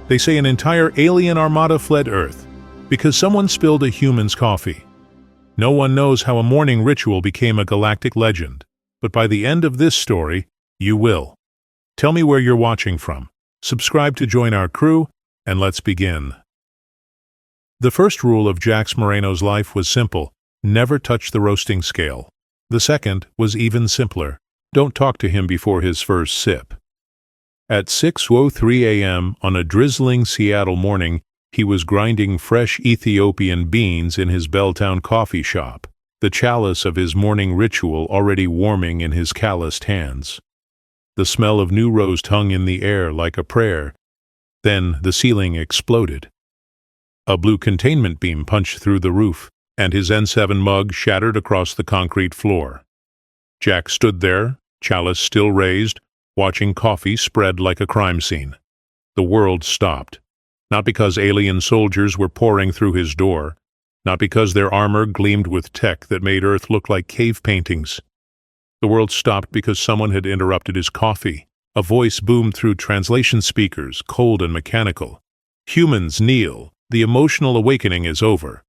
They say an entire alien armada fled Earth because someone spilled a human's coffee. No one knows how a morning ritual became a galactic legend, but by the end of this story, you will. Tell me where you're watching from, subscribe to join our crew, and let's begin. The first rule of Jax Moreno's life was simple: never touch the roasting scale. The second was even simpler: don't talk to him before his first sip. At 6:03 a.m. on a drizzling Seattle morning, he was grinding fresh Ethiopian beans in his Belltown coffee shop, the chalice of his morning ritual already warming in his calloused hands. The smell of new roast hung in the air like a prayer. Then the ceiling exploded. A blue containment beam punched through the roof, and his N7 mug shattered across the concrete floor. Jack stood there, chalice still raised, watching coffee spread like a crime scene. The world stopped. Not because alien soldiers were pouring through his door, not because their armor gleamed with tech that made Earth look like cave paintings. The world stopped because someone had interrupted his coffee. A voice boomed through translation speakers, cold and mechanical. "Humans, kneel. The emotional awakening is over."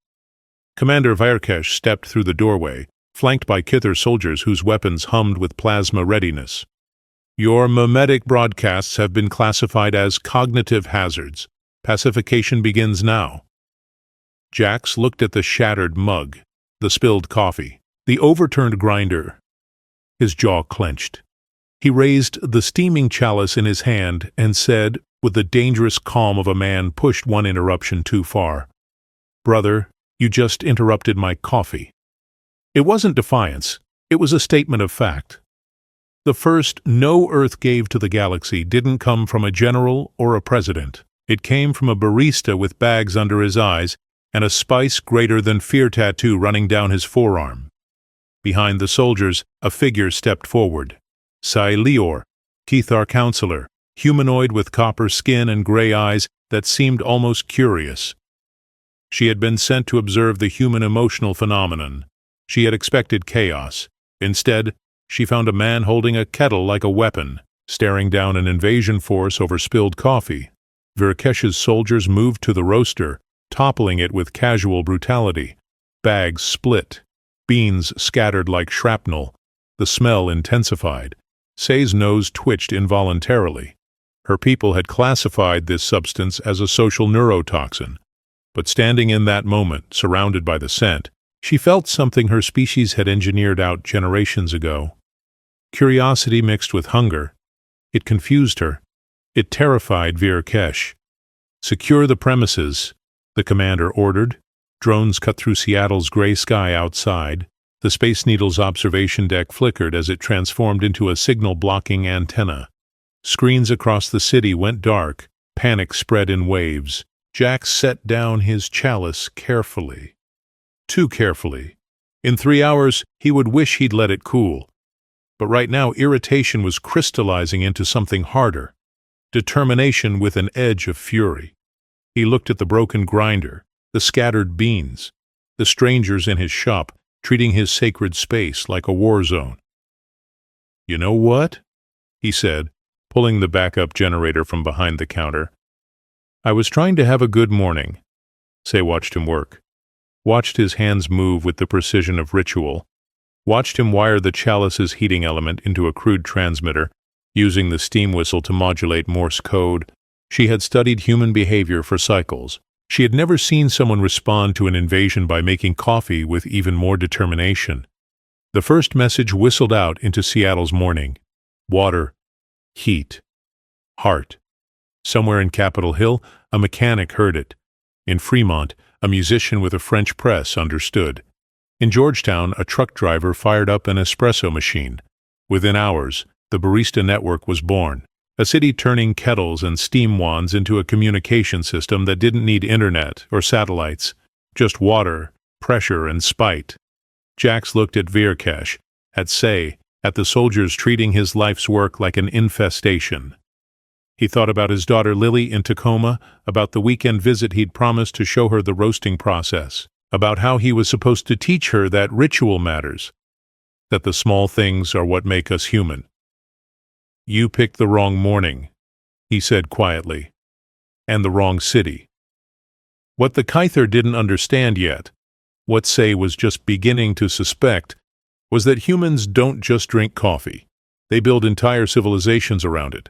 Commander Virkesh stepped through the doorway, flanked by Kithar soldiers whose weapons hummed with plasma readiness. "Your memetic broadcasts have been classified as cognitive hazards. Pacification begins now." Jax looked at the shattered mug, the spilled coffee, the overturned grinder. His jaw clenched. He raised the steaming chalice in his hand and said, with the dangerous calm of a man pushed one interruption too far, "Brother, you just interrupted my coffee." It wasn't defiance. It was a statement of fact. The first no Earth gave to the galaxy didn't come from a general or a president. It came from a barista with bags under his eyes and a spice greater than fear tattoo running down his forearm. Behind the soldiers, a figure stepped forward. Sai Lior, Kithar counselor, humanoid with copper skin and gray eyes that seemed almost curious. She had been sent to observe the human emotional phenomenon. She had expected chaos. Instead, she found a man holding a kettle like a weapon, staring down an invasion force over spilled coffee. Virkesh's soldiers moved to the roaster, toppling it with casual brutality. Bags split. Beans scattered like shrapnel. The smell intensified. Say's nose twitched involuntarily. Her people had classified this substance as a social neurotoxin. But standing in that moment, surrounded by the scent, she felt something her species had engineered out generations ago. Curiosity mixed with hunger. It confused her. It terrified Virkesh. "Secure the premises," the commander ordered. Drones cut through Seattle's gray sky outside. The Space Needle's observation deck flickered as it transformed into a signal-blocking antenna. Screens across the city went dark. Panic spread in waves. Jack set down his chalice carefully. Too carefully. In 3 hours, he would wish he'd let it cool. But right now, irritation was crystallizing into something harder. Determination with an edge of fury. He looked at the broken grinder, the scattered beans, the strangers in his shop, treating his sacred space like a war zone. "You know what?" he said, pulling the backup generator from behind the counter. "I was trying to have a good morning." Say watched him work. Watched his hands move with the precision of ritual. Watched him wire the chalice's heating element into a crude transmitter, using the steam whistle to modulate Morse code. She had studied human behavior for cycles. She had never seen someone respond to an invasion by making coffee with even more determination. The first message whistled out into Seattle's morning. Water. Heat. Heart. Somewhere in Capitol Hill, a mechanic heard it. In Fremont, a musician with a French press understood. In Georgetown, a truck driver fired up an espresso machine. Within hours, the barista network was born. A city turning kettles and steam wands into a communication system that didn't need internet or satellites, just water, pressure, and spite. Jax looked at Virkesh, at Say, at the soldiers treating his life's work like an infestation. He thought about his daughter Lily in Tacoma, about the weekend visit he'd promised to show her the roasting process, about how he was supposed to teach her that ritual matters, that the small things are what make us human. "You picked the wrong morning," he said quietly. and the wrong city. What the Kyther didn't understand yet, what Say was just beginning to suspect, was that humans don't just drink coffee. They build entire civilizations around it.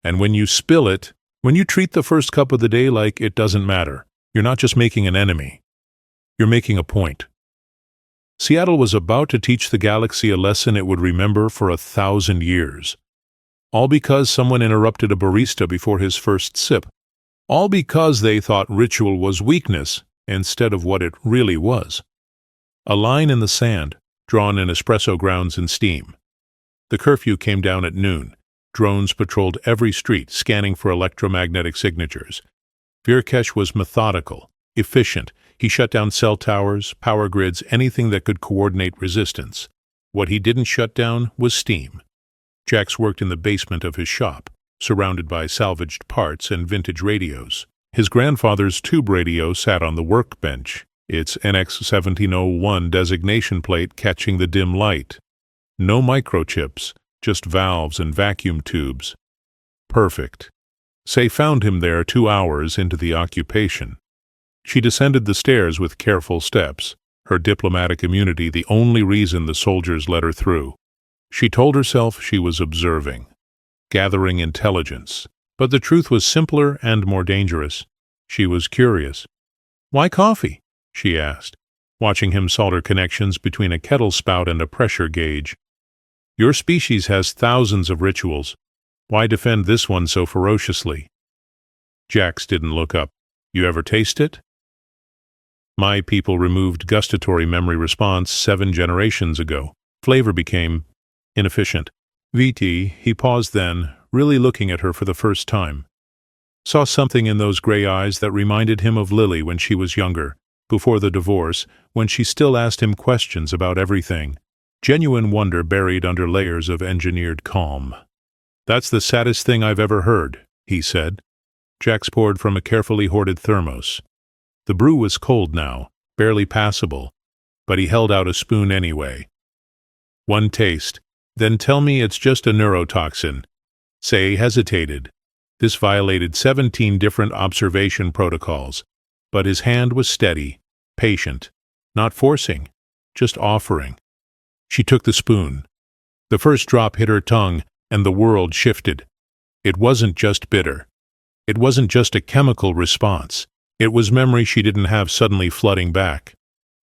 And when you spill it, when you treat the first cup of the day like it doesn't matter, you're not just making an enemy. You're making a point. Seattle was about to teach the galaxy a lesson it would remember for 1,000 years. All because someone interrupted a barista before his first sip. All because they thought ritual was weakness instead of what it really was. A line in the sand, drawn in espresso grounds and steam. The curfew came down at noon. Drones patrolled every street, scanning for electromagnetic signatures. Virkesh was methodical, efficient. He shut down cell towers, power grids, anything that could coordinate resistance. What he didn't shut down was steam. Jax worked in the basement of his shop, surrounded by salvaged parts and vintage radios. His grandfather's tube radio sat on the workbench, its NX-1701 designation plate catching the dim light. No microchips, just valves and vacuum tubes. Perfect. Say found him there 2 hours into the occupation. She descended the stairs with careful steps, her diplomatic immunity the only reason the soldiers let her through. She told herself she was observing, gathering intelligence, but the truth was simpler and more dangerous. She was curious. "Why coffee?" she asked, watching him solder connections between a kettle spout and a pressure gauge. "Your species has thousands of rituals. Why defend this one so ferociously?" Jax didn't look up. "You ever taste it?" "My people removed gustatory memory response 7 generations ago. Flavor became inefficient." VT, he paused then, really looking at her for the first time. Saw something in those gray eyes that reminded him of Lily when she was younger, before the divorce, when she still asked him questions about everything. Genuine wonder buried under layers of engineered calm. "That's the saddest thing I've ever heard," he said. Jax poured from a carefully hoarded thermos. The brew was cold now, barely passable, but he held out a spoon anyway. "One taste, then tell me it's just a neurotoxin." Say hesitated. This violated 17 different observation protocols, but his hand was steady, patient, not forcing, just offering. She took the spoon. The first drop hit her tongue, and the world shifted. It wasn't just bitter. It wasn't just a chemical response. It was memory she didn't have suddenly flooding back.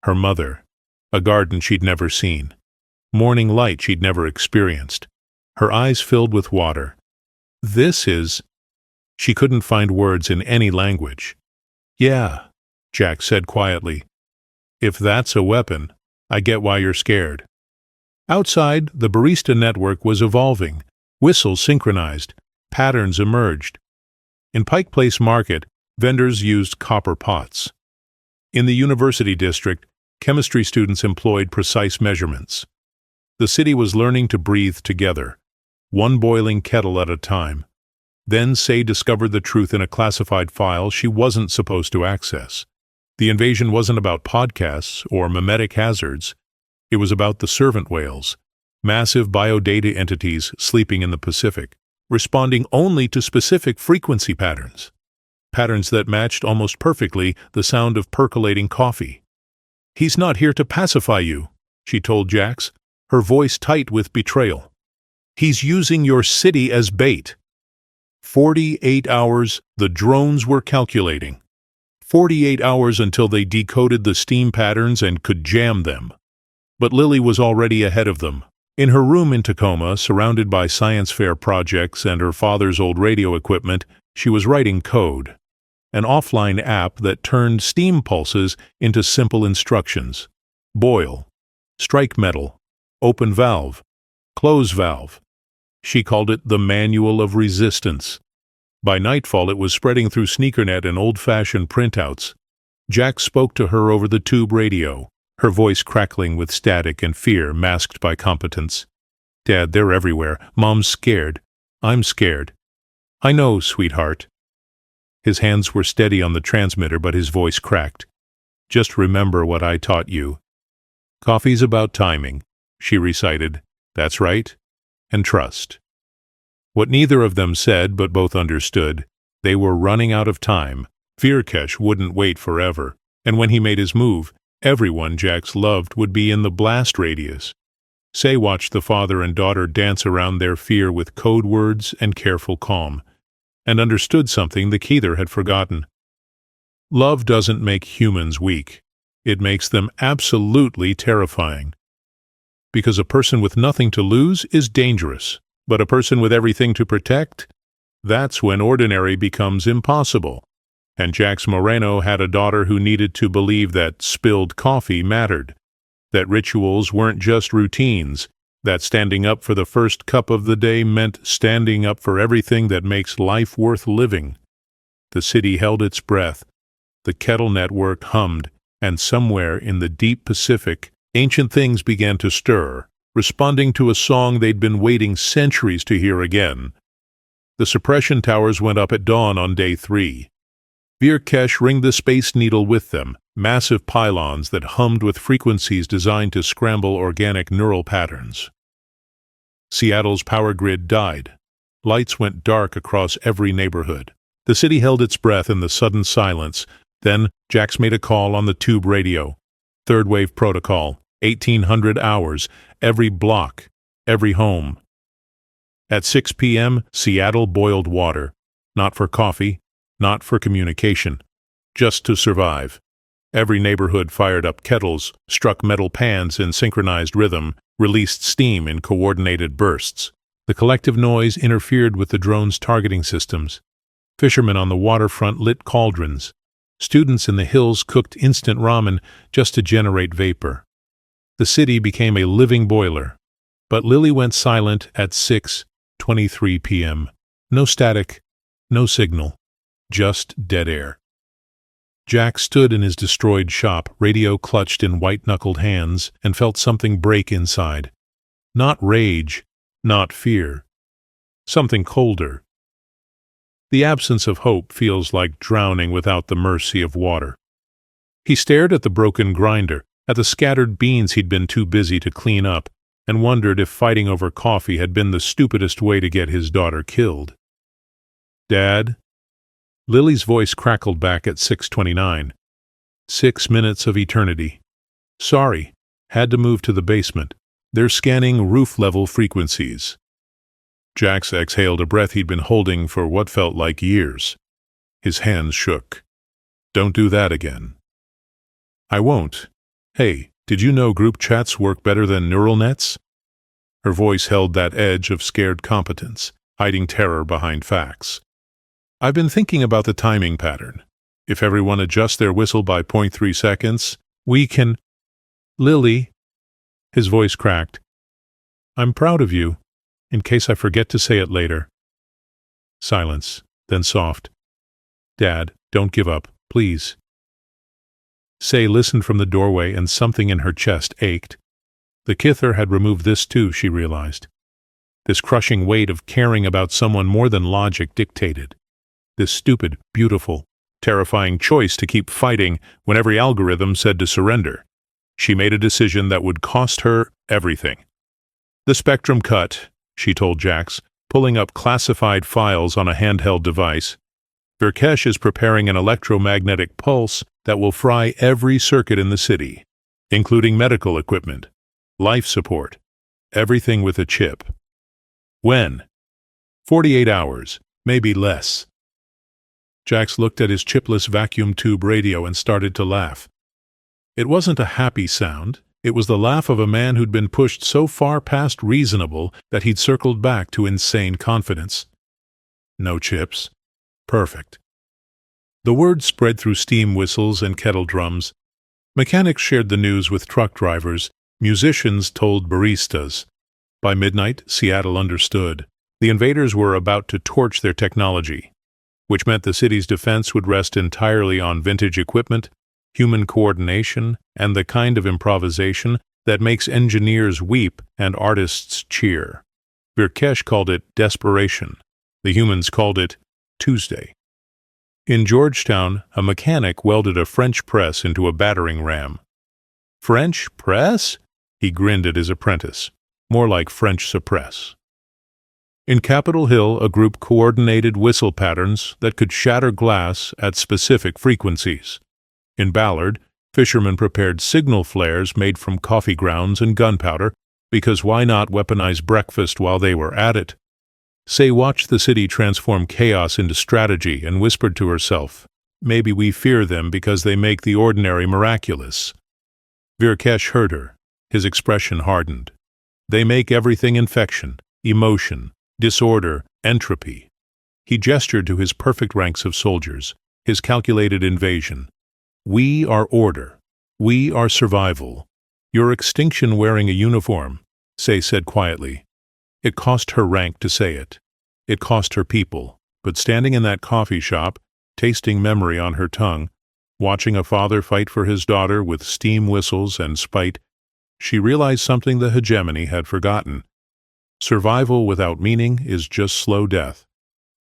Her mother, a garden she'd never seen, morning light she'd never experienced. Her eyes filled with water. "This is—" She couldn't find words in any language. "Yeah," Jack said quietly. "If that's a weapon, I get why you're scared." Outside, the barista network was evolving. Whistles synchronized. Patterns emerged. In Pike Place Market, vendors used copper pots. In the university district, chemistry students employed precise measurements. The city was learning to breathe together, one boiling kettle at a time. Then Say discovered the truth in a classified file she wasn't supposed to access. The invasion wasn't about podcasts or memetic hazards. It was about the servant whales, massive biodata entities sleeping in the Pacific, responding only to specific frequency patterns. Patterns that matched almost perfectly the sound of percolating coffee. "He's not here to pacify you," she told Jax, her voice tight with betrayal. "He's using your city as bait." 48 hours, the drones were calculating. 48 hours until they decoded the steam patterns and could jam them. But Lily was already ahead of them. In her room in Tacoma, surrounded by science fair projects and her father's old radio equipment, she was writing code. An offline app that turned steam pulses into simple instructions. Boil, strike metal, open valve, close valve. She called it the Manual of Resistance. By nightfall it was spreading through SneakerNet and old-fashioned printouts. Jack spoke to her over the tube radio, her voice crackling with static and fear masked by competence. "Dad, they're everywhere. Mom's scared. I'm scared." "I know, sweetheart." His hands were steady on the transmitter, but his voice cracked. "Just remember what I taught you. Coffee's about timing," she recited. "That's right. And trust." What neither of them said, but both understood, They were running out of time. Virkesh wouldn't wait forever, and when he made his move, everyone Jax loved would be in the blast radius. Say watched the father and daughter dance around their fear with code words and careful calm, and understood something the Keither had forgotten. Love doesn't make humans weak. It makes them absolutely terrifying. Because a person with nothing to lose is dangerous, but a person with everything to protect? That's when ordinary becomes impossible. And Jax Moreno had a daughter who needed to believe that spilled coffee mattered, that rituals weren't just routines, that standing up for the first cup of the day meant standing up for everything that makes life worth living. The city held its breath. The kettle network hummed, and somewhere in the deep Pacific, ancient things began to stir, responding to a song they'd been waiting centuries to hear again. The suppression towers went up at dawn on day 3. Virkesh ringed the Space Needle with them, massive pylons that hummed with frequencies designed to scramble organic neural patterns. Seattle's power grid died. Lights went dark across every neighborhood. The city held its breath in the sudden silence. Then Jax made a call on the tube radio. Third wave protocol, 1800 hours, every block, every home. At 6 p.m., Seattle boiled water. Not for coffee, not for communication, just to survive. Every neighborhood fired up kettles, struck metal pans in synchronized rhythm, released steam in coordinated bursts. The collective noise interfered with the drone's targeting systems. Fishermen on the waterfront lit cauldrons. Students in the hills cooked instant ramen just to generate vapor. The city became a living boiler. But Lily went silent at 6:23 p.m. No static, no signal, just dead air. Jack stood in his destroyed shop, radio clutched in white-knuckled hands, and felt something break inside. Not rage, not fear. Something colder. The absence of hope feels like drowning without the mercy of water. He stared at the broken grinder, at the scattered beans he'd been too busy to clean up, and wondered if fighting over coffee had been the stupidest way to get his daughter killed. "Dad?" Lily's voice crackled back at 6:29. 6 minutes of eternity. "Sorry, had to move to the basement. They're scanning roof-level frequencies." Jax exhaled a breath he'd been holding for what felt like years. His hands shook. "Don't do that again." "I won't. Hey, did you know group chats work better than neural nets?" Her voice held that edge of scared competence, hiding terror behind facts. "I've been thinking about the timing pattern. If everyone adjusts their whistle by 0.3 seconds, we can—" "Lily," his voice cracked, "I'm proud of you, in case I forget to say it later." Silence, then soft. "Dad, don't give up, please." Say listened from the doorway, and something in her chest ached. The Keither had removed this too, she realized. This crushing weight of caring about someone more than logic dictated. This stupid, beautiful, terrifying choice to keep fighting when every algorithm said to surrender. She made a decision that would cost her everything. "The spectrum cut," she told Jax, pulling up classified files on a handheld device. "Virkesh is preparing an electromagnetic pulse that will fry every circuit in the city, including medical equipment, life support, everything with a chip." "When?" 48 hours, maybe less." Jax looked at his chipless vacuum tube radio and started to laugh. It wasn't a happy sound. It was the laugh of a man who'd been pushed so far past reasonable that he'd circled back to insane confidence. No chips. Perfect. The word spread through steam whistles and kettle drums. Mechanics shared the news with truck drivers. Musicians told baristas. By midnight, Seattle understood. The invaders were about to torch their technology, which meant the city's defense would rest entirely on vintage equipment, human coordination, and the kind of improvisation that makes engineers weep and artists cheer. Virkesh called it desperation. The humans called it Tuesday. In Georgetown, a mechanic welded a French press into a battering ram. "French press?" He grinned at his apprentice. "More like French suppress." In Capitol Hill, a group coordinated whistle patterns that could shatter glass at specific frequencies. In Ballard, fishermen prepared signal flares made from coffee grounds and gunpowder, because why not weaponize breakfast while they were at it? Say watched the city transform chaos into strategy and whispered to herself, "Maybe we fear them because they make the ordinary miraculous." Virkesh heard her. His expression hardened. They make everything infection, emotion, disorder, entropy. He gestured to his perfect ranks of soldiers, his calculated invasion. We are order. We are survival. Your extinction wearing a uniform, Say said quietly. It cost her rank to say it. It cost her people, but standing in that coffee shop, tasting memory on her tongue, watching a father fight for his daughter with steam whistles and spite, she realized something the hegemony had forgotten. Survival without meaning is just slow death.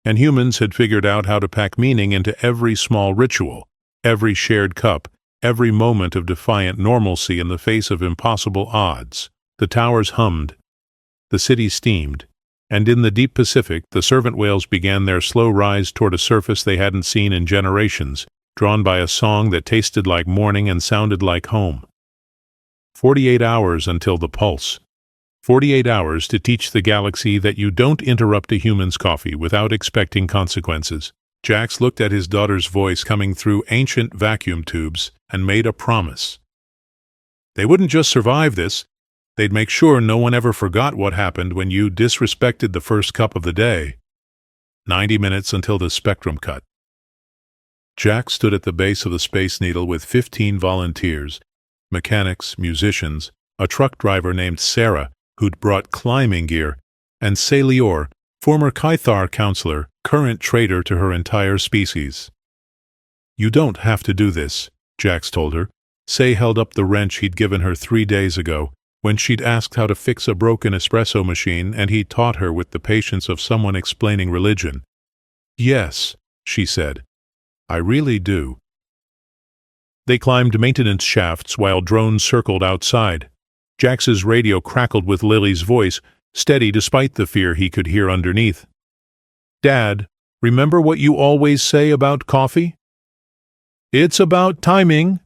And humans had figured out how to pack meaning into every small ritual, every shared cup, every moment of defiant normalcy in the face of impossible odds. The towers hummed. The city steamed. And in the deep Pacific, the servant whales began their slow rise toward a surface they hadn't seen in generations, drawn by a song that tasted like morning and sounded like home. 48 hours until the pulse. 48 hours to teach the galaxy that you don't interrupt a human's coffee without expecting consequences. Jax looked at his daughter's voice coming through ancient vacuum tubes and made a promise. They wouldn't just survive this, they'd make sure no one ever forgot what happened when you disrespected the first cup of the day. 90 minutes until the spectrum cut. Jax stood at the base of the Space Needle with 15 volunteers, mechanics, musicians, a truck driver named Sarah, who'd brought climbing gear, and Salior, former Kythar counselor, current traitor to her entire species. You don't have to do this, Jax told her. Say held up the wrench he'd given her 3 days ago, when she'd asked how to fix a broken espresso machine and he taught her with the patience of someone explaining religion. Yes, she said. I really do. They climbed maintenance shafts while drones circled outside. Jax's radio crackled with Lily's voice, steady despite the fear he could hear underneath. Dad, remember what you always say about coffee? It's about timing,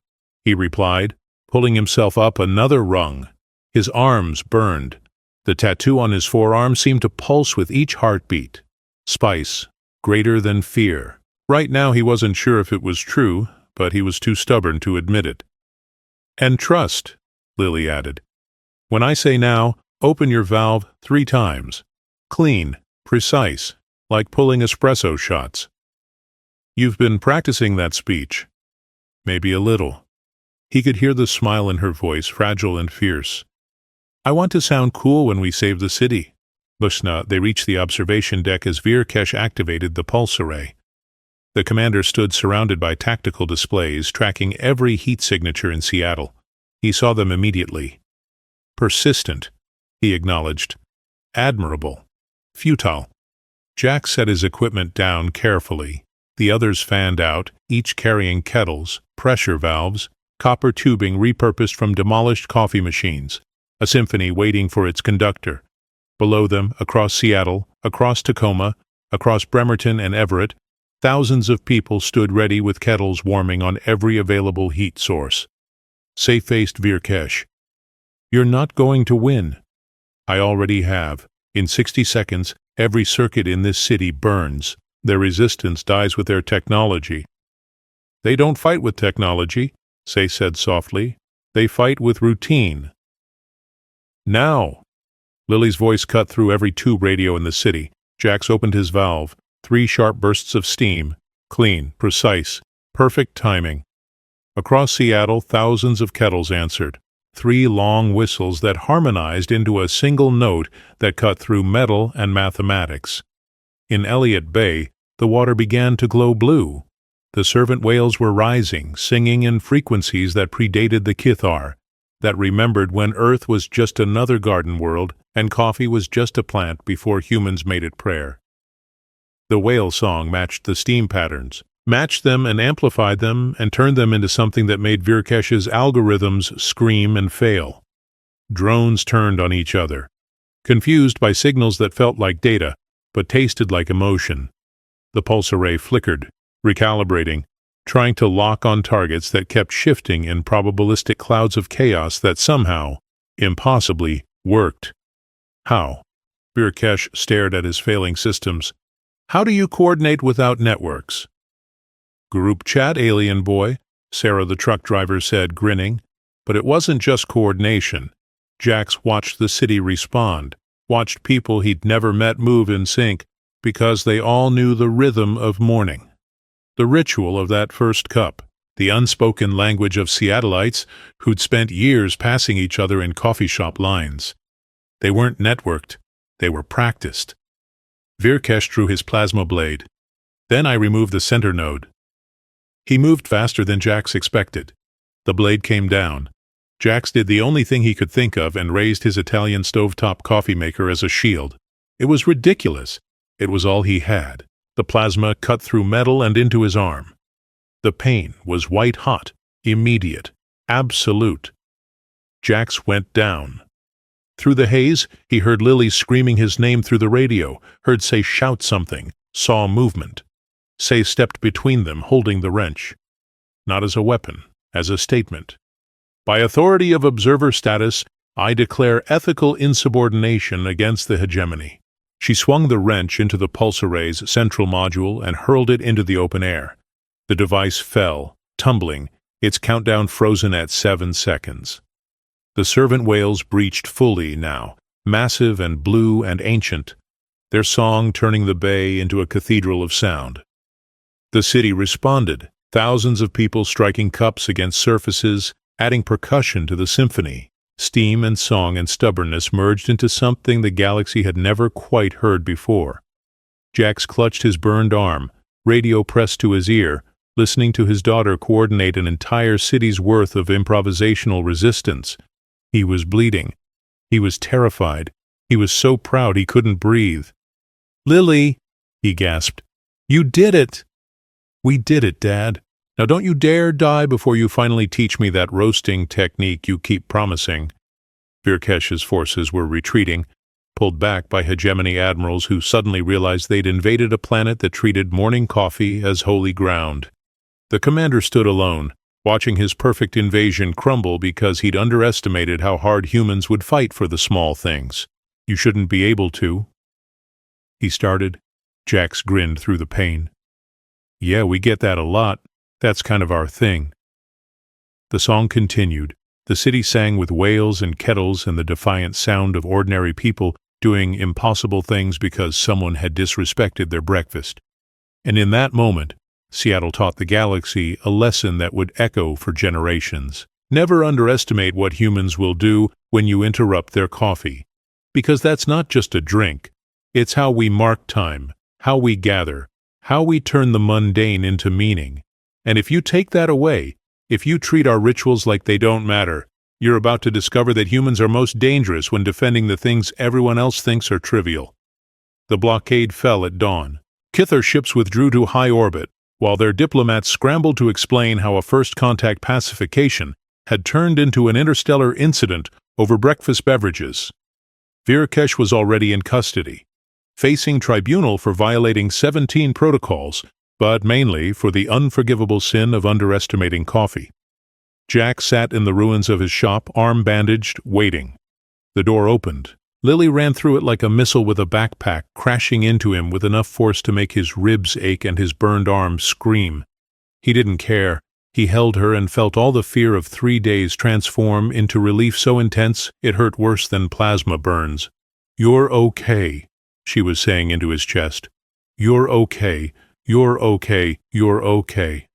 he replied, pulling himself up another rung. His arms burned. The tattoo on his forearm seemed to pulse with each heartbeat. Spice, greater than fear. Right now he wasn't sure if it was true, but he was too stubborn to admit it. And trust, Lily added. When I say now, open your valve 3 times. Clean, precise, like pulling espresso shots. You've been practicing that speech. Maybe a little. He could hear the smile in her voice, fragile and fierce. I want to sound cool when we save the city. Bushna, they reached the observation deck as Virkesh activated the pulse array. The commander stood surrounded by tactical displays, tracking every heat signature in Seattle. He saw them immediately. Persistent, he acknowledged. Admirable. Futile. Jack set his equipment down carefully. The others fanned out, each carrying kettles, pressure valves, copper tubing repurposed from demolished coffee machines, a symphony waiting for its conductor. Below them, across Seattle, across Tacoma, across Bremerton and Everett, thousands of people stood ready with kettles warming on every available heat source. Safe-faced Virkesh. You're not going to win. I already have. In 60 seconds, every circuit in this city burns. Their resistance dies with their technology. They don't fight with technology, Say said softly. They fight with routine. Now! Lily's voice cut through every tube radio in the city. Jax opened his valve. 3 sharp bursts of steam. Clean, precise, perfect timing. Across Seattle, thousands of kettles answered. 3 long whistles that harmonized into a single note that cut through metal and mathematics. In Elliott Bay, the water began to glow blue. The servant whales were rising, singing in frequencies that predated the Kythar, that remembered when Earth was just another garden world and coffee was just a plant before humans made it prayer. The whale song matched the steam patterns, matched them and amplified them and turned them into something that made Virkesh's algorithms scream and fail. Drones turned on each other. Confused by signals that felt like data, but tasted like emotion. The pulse array flickered, recalibrating, trying to lock on targets that kept shifting in probabilistic clouds of chaos that somehow, impossibly, worked. How? Birkesh stared at his failing systems. How do you coordinate without networks? Group chat, alien boy, Sarah the truck driver said, grinning. But it wasn't just coordination. Jax watched the city respond, watched people he'd never met move in sync, because they all knew the rhythm of morning. The ritual of that first cup, the unspoken language of Seattleites who'd spent years passing each other in coffee shop lines. They weren't networked, they were practiced. Birkesh drew his plasma blade. Then I removed the center node. He moved faster than Jax expected. The blade came down. Jax did the only thing he could think of and raised his Italian stovetop coffee maker as a shield. It was ridiculous. It was all he had. The plasma cut through metal and into his arm. The pain was white-hot, immediate, absolute. Jax went down. Through the haze, he heard Lily screaming his name through the radio, heard Say shout something, saw movement. Say stepped between them, holding the wrench. Not as a weapon, as a statement. By authority of observer status, I declare ethical insubordination against the hegemony. She swung the wrench into the pulse array's central module and hurled it into the open air. The device fell, tumbling, its countdown frozen at 7 seconds. The servant whales breached fully now, massive and blue and ancient, their song turning the bay into a cathedral of sound. The city responded, thousands of people striking cups against surfaces, adding percussion to the symphony. Steam and song and stubbornness merged into something the galaxy had never quite heard before. Jax clutched his burned arm, radio pressed to his ear, listening to his daughter coordinate an entire city's worth of improvisational resistance. He was bleeding. He was terrified. He was so proud he couldn't breathe. "Lily," he gasped, "you did it!" "We did it, Dad. Now don't you dare die before you finally teach me that roasting technique you keep promising." Birkesh's forces were retreating, pulled back by hegemony admirals who suddenly realized they'd invaded a planet that treated morning coffee as holy ground. The commander stood alone, watching his perfect invasion crumble because he'd underestimated how hard humans would fight for the small things. "You shouldn't be able to," he started. Jax grinned through the pain. "Yeah, we get that a lot. That's kind of our thing." The song continued. The city sang with wails and kettles and the defiant sound of ordinary people doing impossible things because someone had disrespected their breakfast. And in that moment, Seattle taught the galaxy a lesson that would echo for generations. Never underestimate what humans will do when you interrupt their coffee. Because that's not just a drink. It's how we mark time, how we gather, how we turn the mundane into meaning. And if you take that away, if you treat our rituals like they don't matter, you're about to discover that humans are most dangerous when defending the things everyone else thinks are trivial. The blockade fell at dawn. Kithar ships withdrew to high orbit, while their diplomats scrambled to explain how a first-contact pacification had turned into an interstellar incident over breakfast beverages. Birkesh was already in custody, facing tribunal for violating 17 protocols, but mainly for the unforgivable sin of underestimating coffee. Jax sat in the ruins of his shop, arm bandaged, waiting. The door opened. Lily ran through it like a missile with a backpack, crashing into him with enough force to make his ribs ache and his burned arm scream. He didn't care. He held her and felt all the fear of 3 days transform into relief so intense it hurt worse than plasma burns. "You're okay," she was saying into his chest. "You're okay. You're okay. You're okay."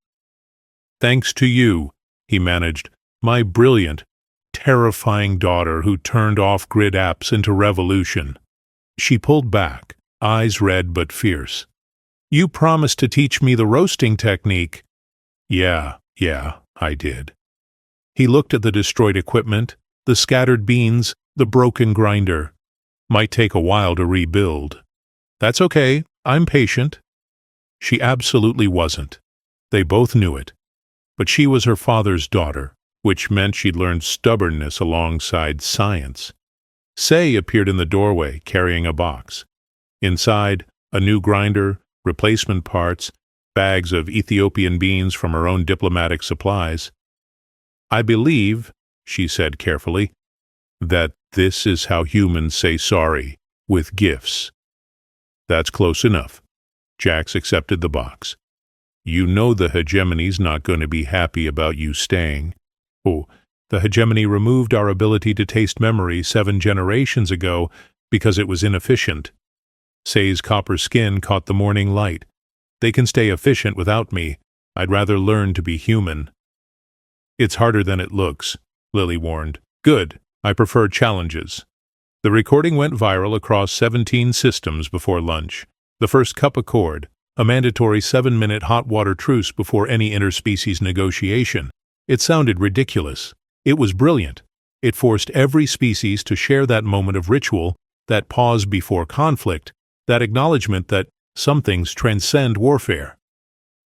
"Thanks to you," he managed, "my brilliant, terrifying daughter who turned off-grid apps into revolution." She pulled back, eyes red but fierce. "You promised to teach me the roasting technique." Yeah, I did." He looked at the destroyed equipment, the scattered beans, the broken grinder. "Might take a while to rebuild." "That's okay, I'm patient." She absolutely wasn't. They both knew it. But she was her father's daughter, which meant she'd learned stubbornness alongside science. Say appeared in the doorway, carrying a box. Inside, A new grinder, replacement parts, bags of Ethiopian beans from her own diplomatic supplies. "I believe," she said carefully, "that this is how humans say sorry, with gifts." "That's close enough." Jax accepted the box. "You know the hegemony's not going to be happy about you staying." "Oh, the hegemony removed our ability to taste memory 7 generations ago because it was inefficient. Say's copper skin caught the morning light. They can stay efficient without me. I'd rather learn to be human." "It's harder than it looks," Lily warned. "Good. I prefer challenges." The recording went viral across 17 systems before lunch. The first cup accord, a mandatory 7-minute hot water truce before any interspecies negotiation. It sounded ridiculous. It was brilliant. It forced every species to share that moment of ritual, that pause before conflict, that acknowledgement that some things transcend warfare.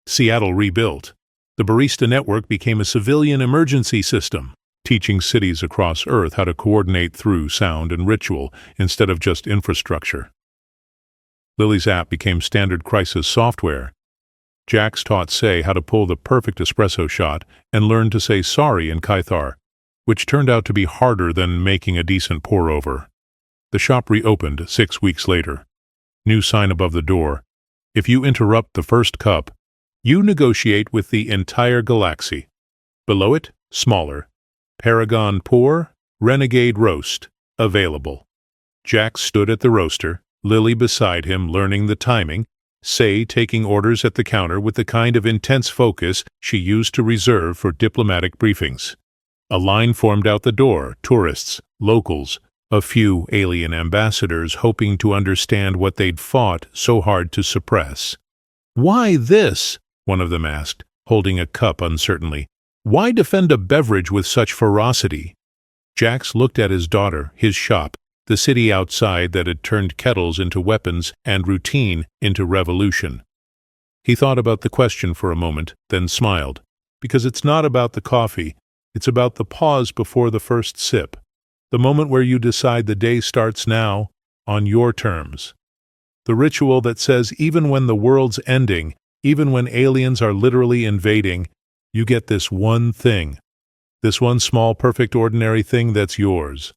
Seattle rebuilt. The Barista Network became a civilian emergency system, teaching cities across Earth how to coordinate through sound and ritual instead of just infrastructure. Lily's app became standard crisis software. Jax taught Say how to pull the perfect espresso shot and learned to say sorry in Caithar, which turned out to be harder than making a decent pour-over. The shop reopened 6 weeks later. New sign above the door. If you interrupt the first cup, you negotiate with the entire galaxy. Below it, smaller. Paragon Pour, Renegade Roast, available. Jax stood at the roaster, Lily beside him learning the timing, Say taking orders at the counter with the kind of intense focus she used to reserve for diplomatic briefings. A line formed out the door, tourists, locals, a few alien ambassadors hoping to understand what they'd fought so hard to suppress. "Why this?" one of them asked, holding a cup uncertainly. "Why defend a beverage with such ferocity?" Jax looked at his daughter, his shop, the city outside that had turned kettles into weapons and routine into revolution. He thought about the question for a moment, then smiled. Because it's not about the coffee, it's about the pause before the first sip, the moment where you decide the day starts now, on your terms. The ritual that says even when the world's ending, even when aliens are literally invading, you get this one thing, this one small perfect ordinary thing that's yours.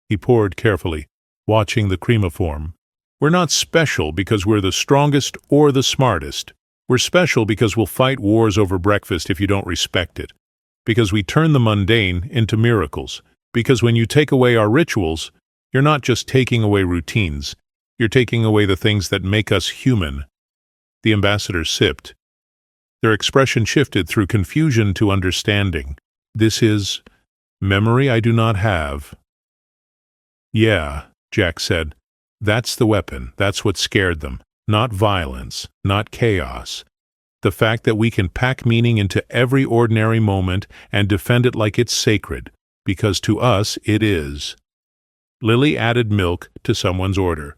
He poured carefully, watching the creamiform. "We're not special because we're the strongest or the smartest. We're special because we'll fight wars over breakfast if you don't respect it. Because we turn the mundane into miracles. Because when you take away our rituals, you're not just taking away routines. You're taking away the things that make us human." The ambassador sipped. Their expression shifted through confusion to understanding. "This is memory I do not have." "Yeah," Jack said. "That's the weapon. That's what scared them. Not violence, not chaos. The fact that we can pack meaning into every ordinary moment and defend it like it's sacred, because to us it is." Lily added milk to someone's order,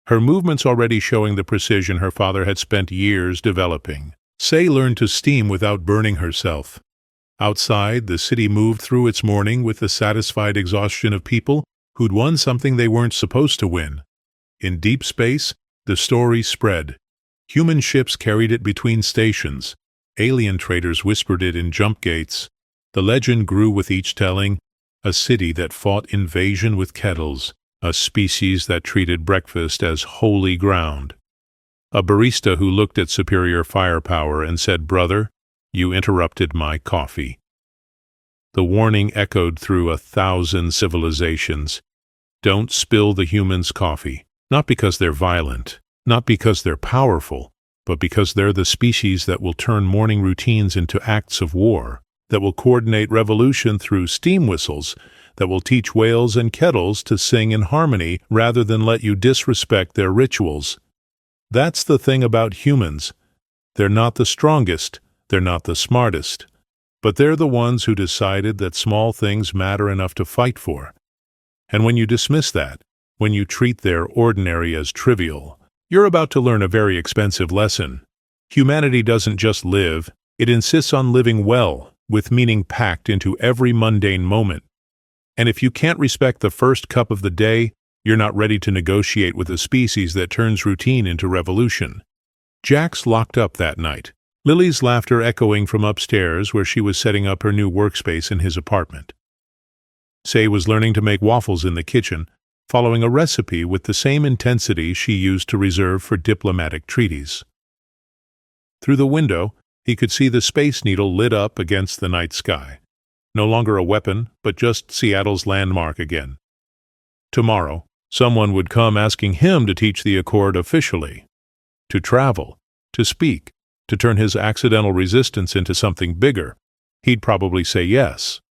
her movements already showing the precision her father had spent years developing. Say learned to steam without burning herself. Outside, the city moved through its morning with the satisfied exhaustion of people who'd won something they weren't supposed to win. In deep space, the story spread. Human ships carried it between stations. Alien traders whispered it in jump gates. The legend grew with each telling, a city that fought invasion with kettles, a species that treated breakfast as holy ground. A barista who looked at superior firepower and said, "Brother, you interrupted my coffee." The warning echoed through 1,000 civilizations. Don't spill the humans' coffee, not because they're violent, not because they're powerful, but because they're the species that will turn morning routines into acts of war, that will coordinate revolution through steam whistles, that will teach whales and kettles to sing in harmony rather than let you disrespect their rituals. That's the thing about humans. They're not the strongest, they're not the smartest, but they're the ones who decided that small things matter enough to fight for. And when you dismiss that, when you treat their ordinary as trivial, you're about to learn a very expensive lesson. Humanity doesn't just live, it insists on living well, with meaning packed into every mundane moment. And if you can't respect the first cup of the day, You're not ready to negotiate with a species that turns routine into revolution. Jax locked up that night, Lily's laughter echoing from upstairs where she was setting up her new workspace in his apartment. Say was learning to make waffles in the kitchen, following a recipe with the same intensity she used to reserve for diplomatic treaties. Through the window, he could see the Space Needle lit up against the night sky. No longer a weapon, but just Seattle's landmark again. Tomorrow, someone would come asking him to teach the Accord officially. To travel, to speak, to turn his accidental resistance into something bigger. He'd probably say yes.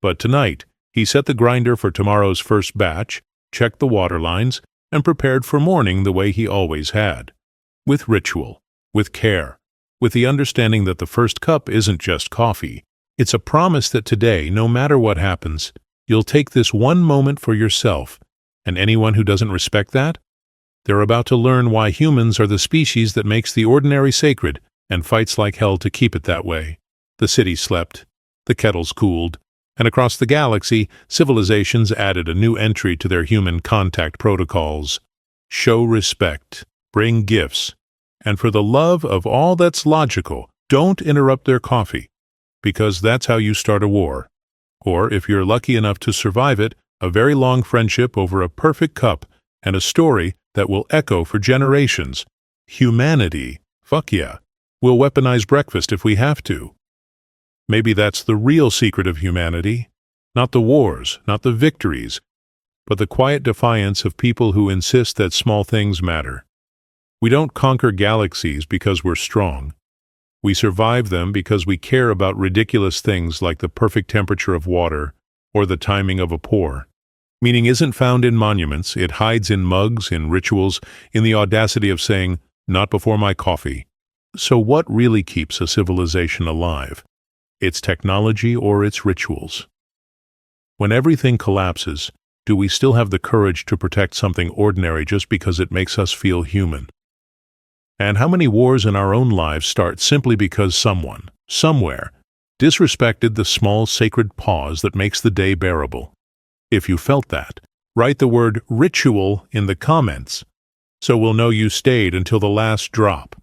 But tonight, he set the grinder for tomorrow's first batch, checked the water lines, and prepared for morning the way he always had. With ritual, with care, with the understanding that the first cup isn't just coffee. It's a promise that today, no matter what happens, you'll take this one moment for yourself, and anyone who doesn't respect that, they're about to learn why humans are the species that makes the ordinary sacred and fights like hell to keep it that way. The city slept, the kettles cooled, and across the galaxy, civilizations added a new entry to their human contact protocols. Show respect, bring gifts, and for the love of all that's logical, don't interrupt their coffee, because that's how you start a war. Or, if you're lucky enough to survive it, a very long friendship over a perfect cup and a story that will echo for generations. Humanity, fuck yeah, we'll weaponize breakfast if we have to. Maybe that's the real secret of humanity. Not the wars, not the victories, but the quiet defiance of people who insist that small things matter. We don't conquer galaxies because we're strong. We survive them because we care about ridiculous things like the perfect temperature of water or the timing of a pour. Meaning isn't found in monuments, it hides in mugs, in rituals, in the audacity of saying, "Not before my coffee." So what really keeps a civilization alive? Its technology or its rituals? When everything collapses, do we still have the courage to protect something ordinary just because it makes us feel human? And how many wars in our own lives start simply because someone, somewhere, disrespected the small sacred pause that makes the day bearable? If you felt that, write the word ritual in the comments, so we'll know you stayed until the last drop.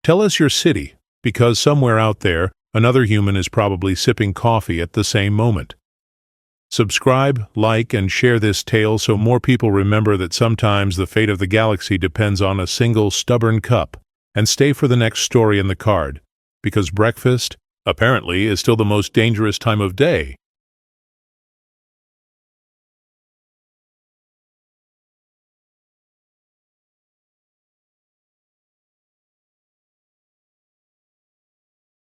Tell us your city, because somewhere out there, another human is probably sipping coffee at the same moment. Subscribe, like, and share this tale so more people remember that sometimes the fate of the galaxy depends on a single stubborn cup. And stay for the next story in the card, because breakfast, apparently, is still the most dangerous time of day.